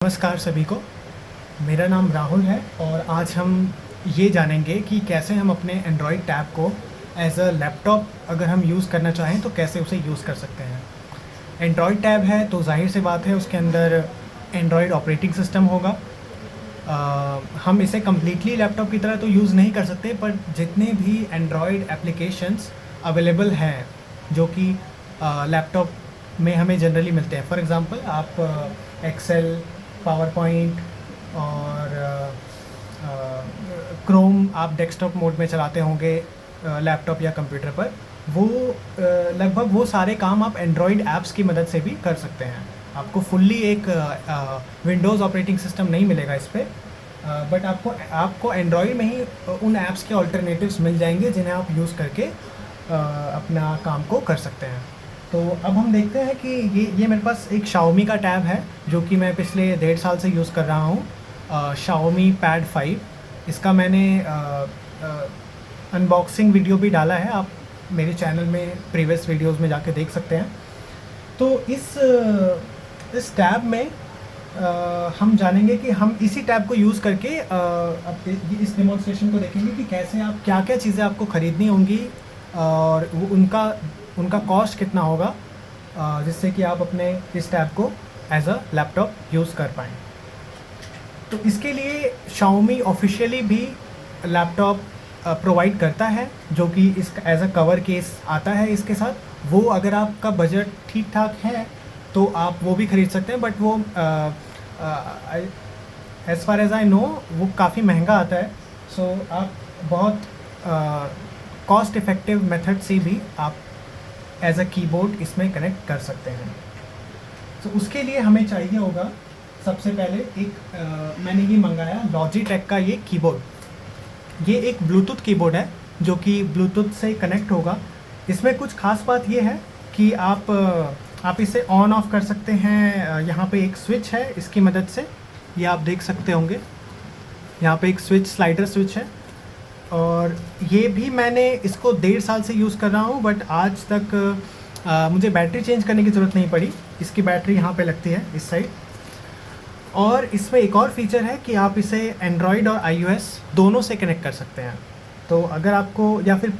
नमस्कार सभी को। मेरा नाम राहुल है और आज हम ये जानेंगे कि कैसे हम अपने एंड्रॉयड टैब को एज अ लैपटॉप अगर हम यूज़ करना चाहें तो कैसे उसे यूज़ कर सकते हैं। एंड्रॉयड टैब है तो जाहिर सी बात है उसके अंदर एंड्रॉयड ऑपरेटिंग सिस्टम होगा। हम इसे कम्प्लीटली लैपटॉप की तरह तो यूज़ नहीं कर सकते, पर जितने भी एंड्रॉयड एप्लीकेशंस अवेलेबल हैं जो कि लैपटॉप में हमें जनरली मिलते हैं। फॉर एग्ज़ाम्पल आप एक्सेल, पावर पॉइंट और क्रोम आप डेस्कटॉप मोड में चलाते होंगे लैपटॉप या कंप्यूटर पर, वो लगभग वो सारे काम आप एंड्रॉयड ऐप्स की मदद से भी कर सकते हैं। आपको फुल्ली एक विंडोज़ ऑपरेटिंग सिस्टम नहीं मिलेगा इस पर, बट आपको एंड्रॉयड में ही उन ऐप्स के ऑल्टरनेटिव्स मिल जाएंगे जिन्हें आप यूज़ करके अपना काम को कर सकते हैं। तो अब हम देखते हैं कि ये मेरे पास एक Xiaomi का टैब है जो कि मैं पिछले 1.5 साल से यूज़ कर रहा हूँ। Xiaomi Pad 5। इसका मैंने अनबॉक्सिंग वीडियो भी डाला है, आप मेरे चैनल में प्रीवियस वीडियोस में जाके देख सकते हैं। तो इस टैब में हम जानेंगे कि हम इसी टैब को यूज़ करके अब इस डेमोन्स्ट्रेशन को देखेंगे कि कैसे आप क्या क्या चीज़ें आपको ख़रीदनी होंगी और वो उनका कॉस्ट कितना होगा, जिससे कि आप अपने इस टैब को एज अ लैपटॉप यूज़ कर पाएँ। तो इसके लिए Xiaomi ऑफिशियली भी लैपटॉप प्रोवाइड करता है जो कि इसका एज अ कवर केस आता है इसके साथ। वो अगर आपका बजट ठीक ठाक है तो आप वो भी ख़रीद सकते हैं, बट वो as far as I know वो काफ़ी महंगा आता है। सो आप बहुत कॉस्ट इफ़ेक्टिव मेथड से भी आप एज अ कीबोर्ड इसमें कनेक्ट कर सकते हैं। तो उसके लिए हमें चाहिए होगा सबसे पहले मैंने ये मंगाया Logitech का ये कीबोर्ड। ये एक ब्लूटूथ कीबोर्ड है जो कि ब्लूटूथ से कनेक्ट होगा। इसमें कुछ ख़ास बात ये है कि आप इसे ऑन ऑफ कर सकते हैं। यहाँ पे एक स्विच है, इसकी मदद से ये आप देख सकते होंगे। यहाँ पे एक स्विच, स्लाइडर स्विच है, और ये भी मैंने इसको 1.5 साल से यूज़ कर रहा हूँ, बट आज तक मुझे बैटरी चेंज करने की ज़रूरत नहीं पड़ी। इसकी बैटरी यहाँ पे लगती है इस साइड। और इसमें एक और फीचर है कि आप इसे एंड्रॉयड और iOS दोनों से कनेक्ट कर सकते हैं। तो अगर आपको, या फिर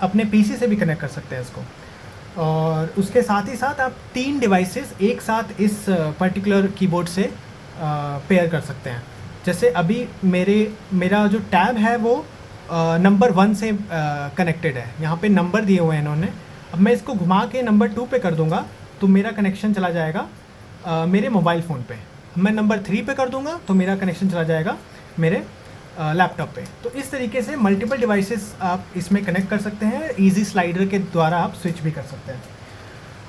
अपने पीसी से भी कनेक्ट कर सकते हैं इसको। और उसके साथ ही साथ आप 3 डिवाइसेस एक साथ इस पर्टिकुलर कीबोर्ड से पेयर कर सकते हैं। जैसे अभी मेरा जो टैब है वो नंबर 1 से कनेक्टेड है। यहाँ पे नंबर दिए हुए हैं इन्होंने। अब मैं इसको घुमा के नंबर 2 पे कर दूँगा तो मेरा कनेक्शन चला जाएगा मेरे मोबाइल फ़ोन पे। मैं नंबर 3 पे कर दूँगा तो मेरा कनेक्शन चला जाएगा मेरे लैपटॉप पे। तो इस तरीके से मल्टीपल डिवाइसेस आप इसमें कनेक्ट कर सकते हैं। इजी स्लाइडर के द्वारा आप स्विच भी कर सकते हैं।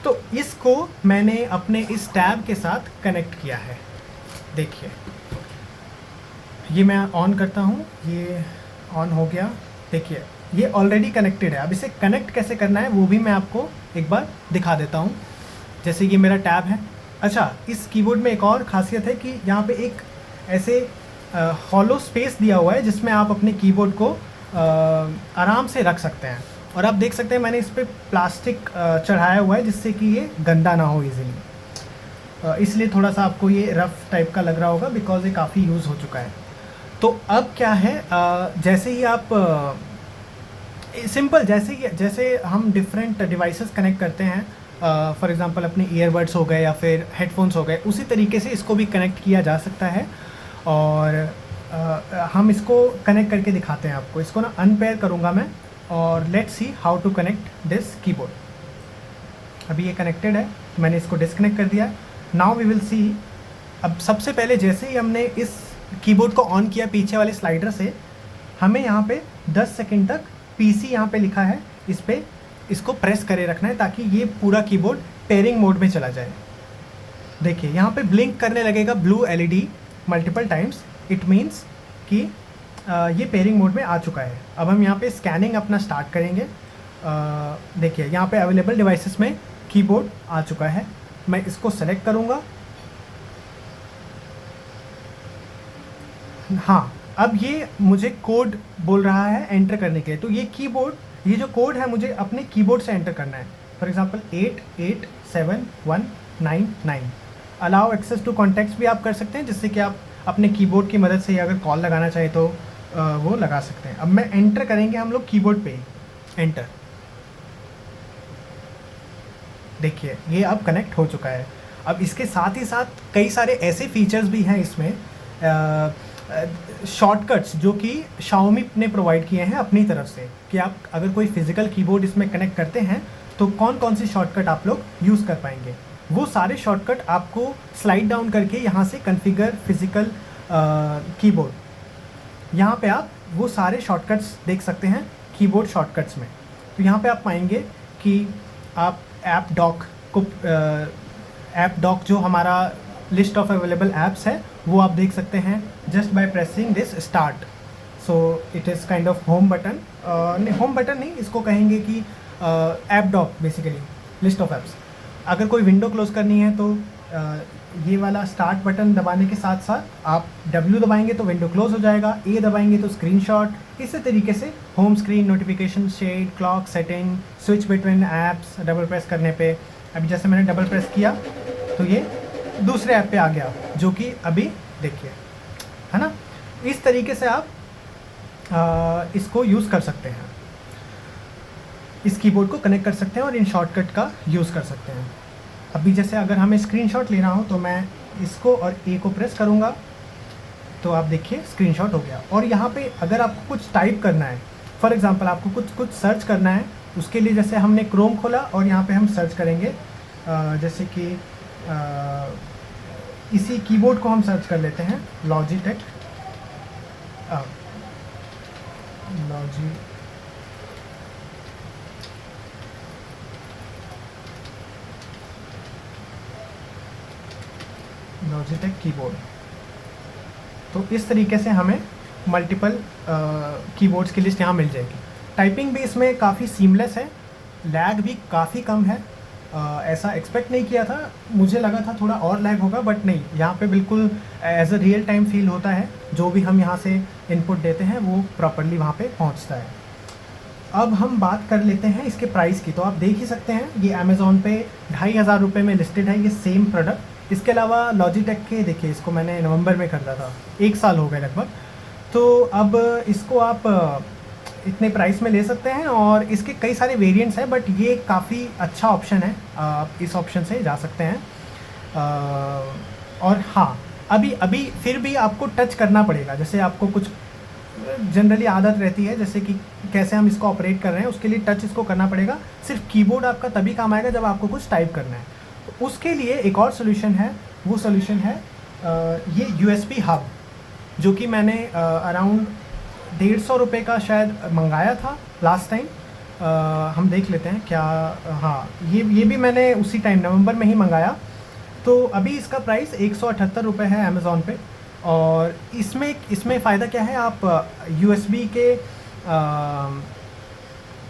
तो इसको मैंने अपने इस टैब के साथ कनेक्ट किया है। देखिए, ये मैं ऑन करता हूँ, ये ऑन हो गया। देखिए, ये ऑलरेडी कनेक्टेड है। अब इसे कनेक्ट कैसे करना है वो भी मैं आपको एक बार दिखा देता हूँ। जैसे ये मेरा टैब है। अच्छा, इस कीबोर्ड में एक और ख़ासियत है कि यहाँ पे एक ऐसे हॉलो स्पेस दिया हुआ है जिसमें आप अपने कीबोर्ड को आराम से रख सकते हैं। और आप देख सकते हैं मैंने इस पर प्लास्टिक चढ़ाया हुआ है जिससे कि ये गंदा ना हो इजीली। इसलिए थोड़ा सा आपको ये रफ़ टाइप का लग रहा होगा, बिकॉज़ ये काफ़ी यूज़ हो चुका है। तो अब क्या है, जैसे ही आप सिंपल जैसे हम डिफरेंट डिवाइसेस कनेक्ट करते हैं, फॉर एग्ज़ाम्पल अपने ईयरबड्स हो गए या फिर हेडफोन्स हो गए, उसी तरीके से इसको भी कनेक्ट किया जा सकता है। और हम इसको कनेक्ट करके दिखाते हैं आपको। इसको ना अनपेयर करूँगा मैं, और let's see how to connect this keyboard. अभी ये कनेक्टेड है, मैंने इसको डिस्कनेक्ट कर दिया। Now we will see. अब सबसे पहले जैसे ही हमने इस कीबोर्ड को ऑन किया पीछे वाले स्लाइडर से, हमें यहाँ पे 10 सेकंड तक पीसी यहाँ पे लिखा है, इस पर इसको प्रेस करे रखना है ताकि ये पूरा कीबोर्ड पेयरिंग मोड में चला जाए। देखिए, यहाँ पे ब्लिंक करने लगेगा blue LED multiple times. It means कि ये पेयरिंग मोड में आ चुका है। अब हम यहाँ पे स्कैनिंग अपना स्टार्ट करेंगे। देखिए, यहाँ पे अवेलेबल डिवाइसेस में कीबोर्ड आ चुका है। मैं इसको सेलेक्ट करूँगा। हाँ, अब ये मुझे कोड बोल रहा है एंटर करने के लिए। तो ये जो कोड है मुझे अपने कीबोर्ड से एंटर करना है। For example 887199। Allow access to contacts भी आप कर सकते हैं, जिससे कि आप अपने कीबोर्ड की मदद से अगर कॉल लगाना चाहें तो वो लगा सकते हैं। अब मैं एंटर करेंगे हम लोग कीबोर्ड पे, एंटर, देखिए ये अब कनेक्ट हो चुका है। अब इसके साथ ही साथ कई सारे ऐसे फीचर्स भी हैं इसमें, शॉर्टकट्स जो कि Xiaomi ने प्रोवाइड किए हैं अपनी तरफ से, कि आप अगर कोई फिज़िकल कीबोर्ड इसमें कनेक्ट करते हैं तो कौन कौन सी शॉर्टकट आप लोग यूज़ कर पाएंगे। वो सारे शॉर्टकट आपको स्लाइड डाउन करके यहाँ से कॉन्फ़िगर फिज़िकल कीबोर्ड, यहाँ पे आप वो सारे शॉर्टकट्स देख सकते हैं कीबोर्ड शॉर्टकट्स में। तो यहाँ पे आप पाएंगे कि आप ऐप डॉक जो हमारा लिस्ट ऑफ अवेलेबल ऐप्स है वो आप देख सकते हैं just by pressing this start. So it is kind of home button, नहीं होम बटन नहीं, इसको कहेंगे कि app dock, basically list of apps. अगर कोई विंडो क्लोज करनी है तो ये वाला स्टार्ट बटन दबाने के साथ साथ आप W दबाएंगे तो विंडो क्लोज हो जाएगा, A दबाएंगे तो स्क्रीनशॉट। इसी तरीके से home screen, notification, shade, clock, setting, switch between apps double press करने पे, अभी जैसे मैंने डबल प्रेस किया तो ये दूसरे ऐप पे आ गया, जो कि अभी देखिए, है ना। इस तरीके से आप इसको यूज़ कर सकते हैं, इस कीबोर्ड को कनेक्ट कर सकते हैं और इन शॉर्टकट का यूज़ कर सकते हैं। अभी जैसे अगर हमें स्क्रीनशॉट लेना हो तो मैं इसको और A को प्रेस करूँगा तो आप देखिए स्क्रीनशॉट हो गया। और यहाँ पे अगर आपको कुछ टाइप करना है, फॉर एग्जांपल आपको कुछ सर्च करना है, उसके लिए जैसे हमने क्रोम खोला और यहाँ पे हम सर्च करेंगे, जैसे कि इसी कीबोर्ड को हम सर्च कर लेते हैं, लॉजिटेक, लॉजिटेक कीबोर्ड। तो इस तरीके से हमें मल्टीपल कीबोर्ड्स की लिस्ट यहाँ मिल जाएगी। टाइपिंग भी इसमें काफ़ी सीमलेस है, लैग भी काफ़ी कम है। ऐसा एक्सपेक्ट नहीं किया था, मुझे लगा था थोड़ा और लैग होगा, बट नहीं, यहाँ पे बिल्कुल as a real time feel होता है। जो भी हम यहाँ से इनपुट देते हैं वो प्रॉपरली वहाँ पे पहुँचता है। अब हम बात कर लेते हैं इसके प्राइस की। तो आप देख ही सकते हैं ये अमेज़ॉन पे 2500 रुपये में लिस्टेड है ये सेम प्रोडक्ट। इसके अलावा लॉजिटेक के देखिए, इसको मैंने नवंबर में खरीदा था, 1 साल हो गए लगभग। तो अब इसको आप इतने प्राइस में ले सकते हैं और इसके कई सारे वेरिएंट्स हैं, बट ये काफ़ी अच्छा ऑप्शन है, आप इस ऑप्शन से जा सकते हैं। और हाँ, अभी फिर भी आपको टच करना पड़ेगा, जैसे आपको कुछ जनरली आदत रहती है, जैसे कि कैसे हम इसको ऑपरेट कर रहे हैं, उसके लिए टच इसको करना पड़ेगा। सिर्फ कीबोर्ड आपका तभी काम आएगा जब आपको कुछ टाइप करना है। तो उसके लिए एक और सोल्यूशन है, वो सोल्यूशन है ये USB हब, जो कि मैंने अराउंड 150 रुपये का शायद मंगाया था लास्ट टाइम। हम देख लेते हैं क्या, हाँ ये भी मैंने उसी टाइम नवंबर में ही मंगाया। तो अभी इसका प्राइस 178 रुपये है अमेज़ॉन पे। और इसमें फ़ायदा क्या है, आप USB के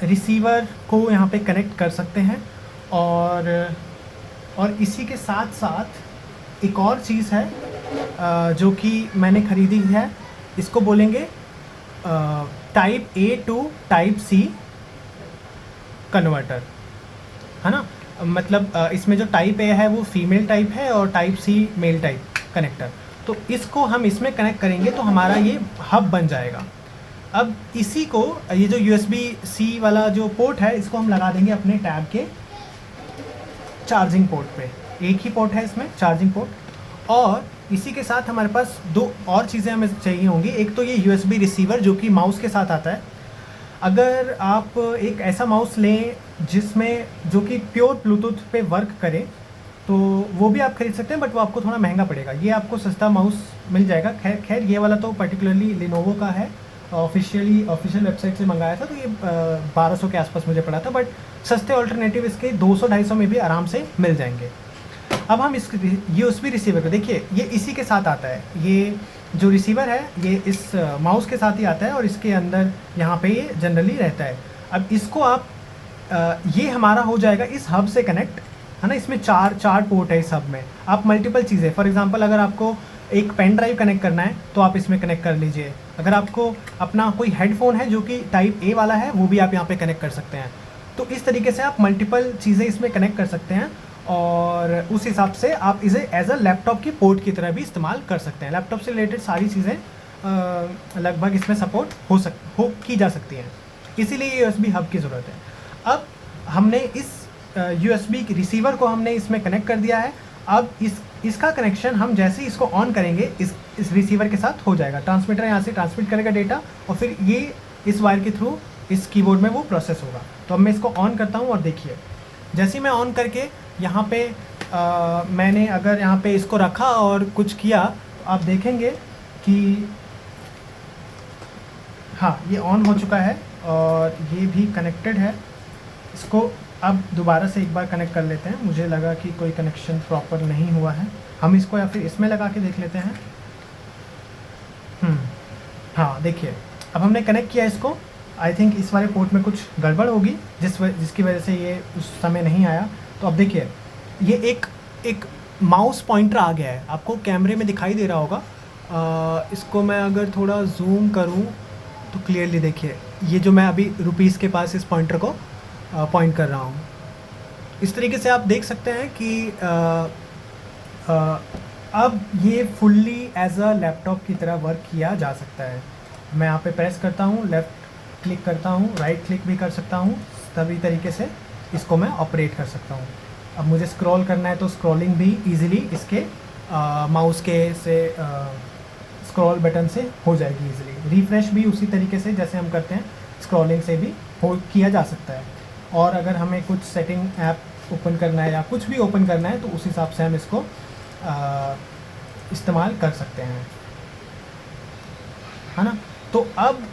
रिसीवर को यहाँ पे कनेक्ट कर सकते हैं। और इसी के साथ साथ एक और चीज़ है जो कि मैंने ख़रीदी है, इसको बोलेंगे type A to type C converter, है ना। मतलब इसमें जो टाइप A है वो फीमेल टाइप है और type C male type connector. तो इसको हम इसमें कनेक्ट करेंगे तो हमारा ये हब बन जाएगा। अब इसी को, ये जो USB-C वाला जो पोर्ट है, इसको हम लगा देंगे अपने टैब के चार्जिंग पोर्ट पे। एक ही पोर्ट है इसमें, चार्जिंग पोर्ट। और इसी के साथ हमारे पास 2 और चीज़ें हमें चाहिए होंगी। एक तो ये USB रिसीवर जो कि माउस के साथ आता है। अगर आप एक ऐसा माउस लें जिसमें जो कि प्योर ब्लूटूथ पे वर्क करे तो वो भी आप खरीद सकते हैं, बट वो आपको थोड़ा महंगा पड़ेगा। ये आपको सस्ता माउस मिल जाएगा। खैर ये वाला तो पर्टिकुलरली लिनोवो का है, ऑफिशियल वेबसाइट से मंगाया था, तो ये 1200 के आसपास मुझे पड़ा था। बट सस्ते ऑल्टरनेटिव इसके 200-250 में भी आराम से मिल जाएंगे। अब हम इस USB रिसीवर को देखिए, ये इसी के साथ आता है। ये जो रिसीवर है ये इस माउस के साथ ही आता है और इसके अंदर यहाँ पे ये जनरली रहता है। अब इसको आप ये हमारा हो जाएगा इस हब से कनेक्ट, है ना। इसमें चार पोर्ट है इस हब में। आप मल्टीपल चीज़ें, फॉर एग्जांपल अगर आपको एक पेन ड्राइव कनेक्ट करना है तो आप इसमें कनेक्ट कर लीजिए। अगर आपको अपना कोई हेडफोन है जो कि टाइप A वाला है, वो भी आप यहाँ पे कनेक्ट कर सकते हैं। तो इस तरीके से आप मल्टीपल चीज़ें इसमें कनेक्ट कर सकते हैं और उस हिसाब से आप इसे एज अ लैपटॉप की पोर्ट की तरह भी इस्तेमाल कर सकते हैं। लैपटॉप से रिलेटेड सारी चीज़ें लगभग इसमें सपोर्ट की जा सकती हैं, इसीलिए USB हब की ज़रूरत है। अब हमने इस USB रिसीवर को हमने इसमें कनेक्ट कर दिया है। अब इसका कनेक्शन हम जैसे ही इसको ऑन करेंगे इस रिसीवर के साथ हो जाएगा। ट्रांसमीटर यहाँ से ट्रांसमिट करेगा डेटा और फिर ये इस वायर के थ्रू इस कीबोर्ड में वो प्रोसेस होगा। तो अब मैं इसको ऑन करता हूँ और देखिए, जैसे ही मैं ऑन करके यहाँ पे मैंने अगर यहाँ पे इसको रखा और कुछ किया तो आप देखेंगे कि हाँ, ये ऑन हो चुका है और ये भी कनेक्टेड है। इसको अब दोबारा से एक बार कनेक्ट कर लेते हैं। मुझे लगा कि कोई कनेक्शन प्रॉपर नहीं हुआ है, हम इसको या फिर इसमें लगा के देख लेते हैं। हाँ देखिए, अब हमने कनेक्ट किया इसको। आई थिंक इस वाले पोर्ट में कुछ गड़बड़ होगी जिसकी वजह से ये उस समय नहीं आया। तो अब देखिए, ये एक माउस पॉइंटर आ गया है, आपको कैमरे में दिखाई दे रहा होगा। इसको मैं अगर थोड़ा जूम करूं तो क्लियरली देखिए, ये जो मैं अभी रुपीस के पास इस पॉइंटर को पॉइंट कर रहा हूँ। इस तरीके से आप देख सकते हैं कि अब ये फुल्ली एज अ लैपटॉप की तरह वर्क किया जा सकता है। मैं यहाँ पे प्रेस करता हूँ, लेफ़्ट क्लिक करता हूँ, राइट क्लिक भी कर सकता हूँ, सभी तरीके से इसको मैं ऑपरेट कर सकता हूँ। अब मुझे स्क्रॉल करना है तो स्क्रॉलिंग भी इजीली इसके माउस के से स्क्रॉल बटन से हो जाएगी इजीली। रिफ़्रेश भी उसी तरीके से जैसे हम करते हैं स्क्रॉलिंग से भी किया जा सकता है। और अगर हमें कुछ सेटिंग ऐप ओपन करना है या कुछ भी ओपन करना है तो उस हिसाब से हम इसको इस्तेमाल कर सकते हैं, है ना। तो अब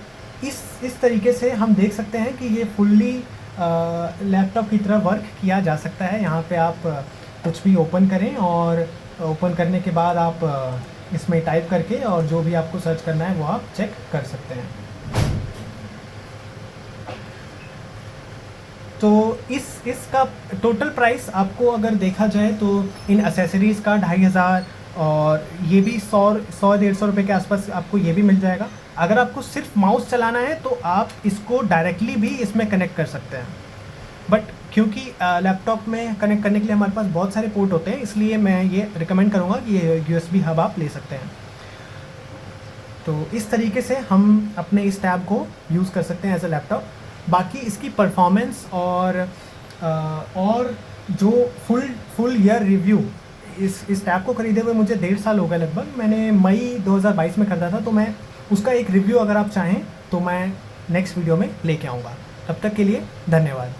इस तरीके से हम देख सकते हैं कि ये फुल्ली लैपटॉप की तरह वर्क किया जा सकता है। यहाँ पे आप कुछ भी ओपन करें और ओपन करने के बाद आप इसमें टाइप करके और जो भी आपको सर्च करना है वो आप चेक कर सकते हैं। तो इसका टोटल प्राइस आपको अगर देखा जाए तो इन एसेसरीज़ का 2500 और ये भी 100-150 रुपये के आसपास आपको ये भी मिल जाएगा। अगर आपको सिर्फ माउस चलाना है तो आप इसको डायरेक्टली भी इसमें कनेक्ट कर सकते हैं, बट क्योंकि लैपटॉप में कनेक्ट करने के लिए हमारे पास बहुत सारे पोर्ट होते हैं, इसलिए मैं ये रिकमेंड करूँगा कि ये USB हब आप ले सकते हैं। तो इस तरीके से हम अपने इस टैब को यूज़ कर सकते हैं एज अ लैपटॉप। बाकी इसकी परफॉर्मेंस और जो फुल ईयर रिव्यू, इस टैब को ख़रीदे हुए मुझे 1.5 साल हो गए लगभग। मैंने मई 2022 में ख़रीदा था, तो मैं उसका एक रिव्यू अगर आप चाहें तो मैं नेक्स्ट वीडियो में लेके आऊँगा। तब तक के लिए धन्यवाद।